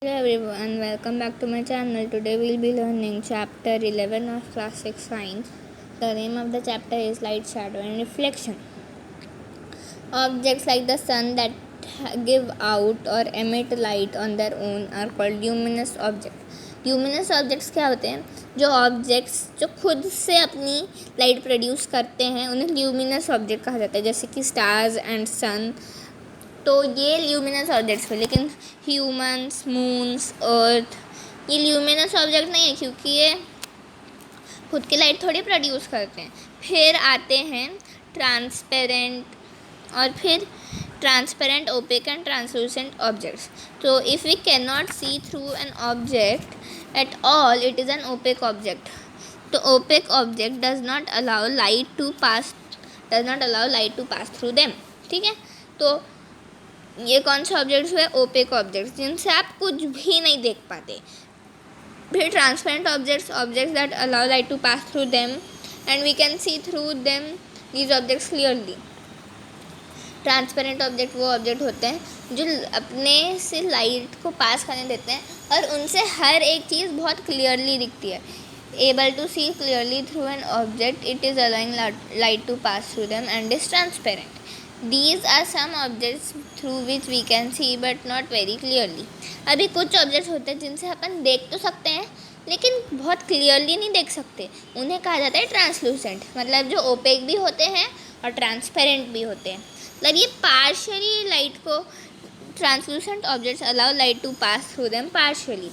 Hello everyone, welcome back to my channel. Today we'll be learning chapter 11 of class 6 science. The name of the chapter is light, shadow and reflection. Objects like the sun that give out or emit light on their own are called luminous objects. Luminous objects क्या होते हैं? जो objects जो खुद से अपनी light produce करते हैं उन्हें ल्यूमिनस ऑब्जेक्ट कहा जाता है, जैसे कि स्टार्स एंड सन. तो ये ल्यूमिनस ऑब्जेक्ट्स हुए. लेकिन ह्यूमंस, मून्स, अर्थ ये ल्यूमिनस ऑब्जेक्ट नहीं है क्योंकि ये खुद की लाइट थोड़ी प्रोड्यूस करते हैं. फिर आते हैं ट्रांसपेरेंट और फिर transparent, opaque and translucent objects. तो if we can not see through an object at all it is an opaque object. तो opaque object does not allow light to pass through them. ठीक है, तो ये कौन से ऑब्जेक्ट्स हुए? Opaque objects, जिनसे आप कुछ भी नहीं देख पाते. फिर transparent objects that allow light to pass through them and we can see through them these objects clearly. Transparent object वो ऑब्जेक्ट होते हैं जो अपने से लाइट को पास करने देते हैं और उनसे हर एक चीज़ बहुत क्लियरली दिखती है. Able to see clearly through an object, it is allowing light to pass through them and is transparent. These are some objects through which we can see but not very clearly. अभी कुछ objects होते हैं जिनसे अपन देख तो सकते हैं लेकिन बहुत क्लियरली नहीं देख सकते. उन्हें कहा जाता है ट्रांसलूसेंट. मतलब जो ओपेक भी होते हैं और ट्रांसपेरेंट भी होते हैं. मतलब ये पार्शियली लाइट को, translucent objects allow light to pass through them partially.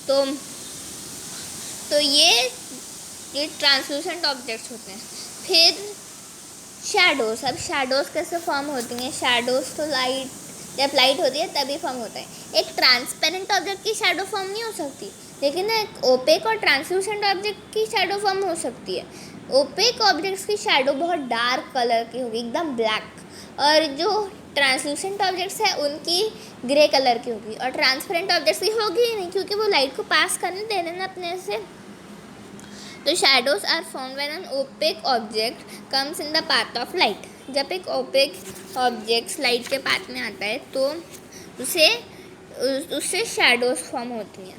तो ये ट्रांसलूसेंट ऑब्जेक्ट्स होते हैं. फिर शैडोज़. अब शैडोज़ कैसे फॉर्म होती हैं? शैडोज़ तो लाइट, जब लाइट होती है तभी फॉर्म होता है. एक ट्रांसपेरेंट ऑब्जेक्ट की शैडो फॉर्म नहीं हो सकती, लेकिन एक ओपेक और ट्रांसलूसेंट ऑब्जेक्ट की शैडो फॉर्म हो सकती है. ओपेक ऑब्जेक्ट्स की शैडो बहुत डार्क कलर की होगी, एकदम ब्लैक, और जो ट्रांसलूसेंट ऑब्जेक्ट्स हैं उनकी ग्रे कलर की होगी. और ट्रांसपेरेंट ऑब्जेक्ट्स की होगी ही नहीं क्योंकि वो लाइट को पास करने दे रहे हैं अपने से. तो shadows are form when an opaque object comes in the path of light. जब एक ओपेक ऑब्जेक्ट लाइट के पाथ में आता है तो उससे शैडोज फॉर्म होती हैं.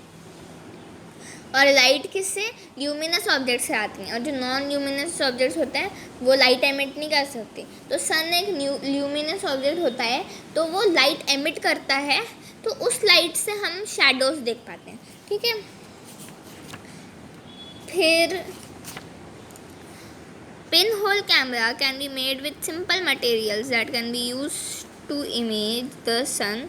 और लाइट किससे? ल्यूमिनस ऑब्जेक्ट से आती हैं. और जो नॉन ल्यूमिनस ऑब्जेक्ट्स होते हैं वो लाइट एमिट नहीं कर सकते. तो सन एक ल्यूमिनस ऑब्जेक्ट होता है तो वो लाइट एमिट करता है, तो उस लाइट से हम शैडोज देख पाते हैं. ठीक है, फिर pinhole camera can be made with simple materials that can be used to image the sun.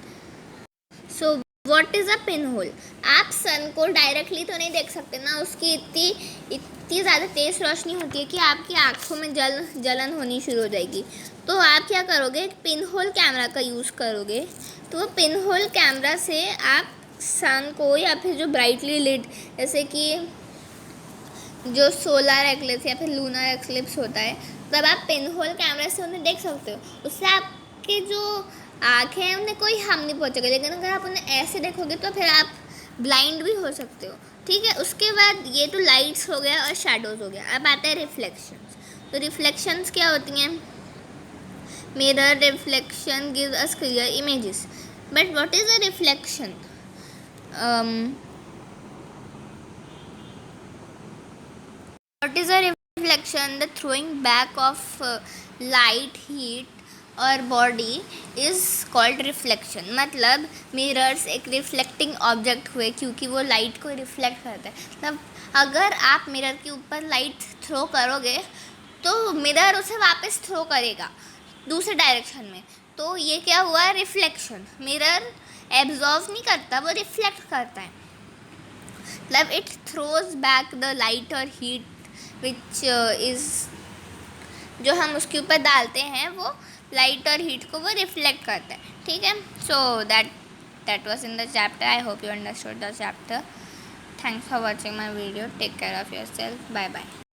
So what is a pinhole? आप सन को डायरेक्टली तो नहीं देख सकते ना, उसकी इतनी ज़्यादा तेज़ रोशनी होती है कि आपकी आँखों में जलन होनी शुरू हो जाएगी. तो आप क्या करोगे? एक पिनहोल कैमरा का यूज़ करोगे. तो पिनहोल कैमरा से आप सन को या फिर जो ब्राइटली लिट, जैसे कि जो सोलर एक्लिप्स या फिर लूनर एक्लिप्स होता है, तब आप पिनहोल कैमरा से उन्हें देख सकते हो. उससे आपके जो आँखें हैं उन्हें कोई हार्म नहीं पहुँचेगा. लेकिन अगर आप उन्हें ऐसे देखोगे तो फिर आप ब्लाइंड भी हो सकते हो. ठीक है, उसके बाद ये तो लाइट्स हो गया और शैडोज़ हो गया. अब आता है रिफ्लेक्शंस. तो रिफ्लेक्शंस क्या होती हैं? Mirror reflection gives us clear images. But what is a reflection? What is a reflection? The throwing back of light, heat और body is called reflection. मतलब मिरर्स एक रिफ्लेक्टिंग ऑब्जेक्ट हुए क्योंकि वो लाइट को रिफ्लेक्ट करता है. मतलब अगर आप मिरर के ऊपर लाइट थ्रो करोगे तो मिरर उसे वापस थ्रो करेगा दूसरे डायरेक्शन में. तो ये क्या हुआ? रिफ्लेक्शन. मिरर एब्जॉर्व नहीं करता, वो रिफ्लेक्ट करता है. मतलब it throws back the light और हीट विच इज़, जो हम उसके ऊपर डालते हैं वो लाइट और हीट को वो रिफ्लेक्ट करता है. ठीक है, so that was in the chapter. I hope you understood the chapter. Thanks for watching my video. Take care of your self. Bye bye.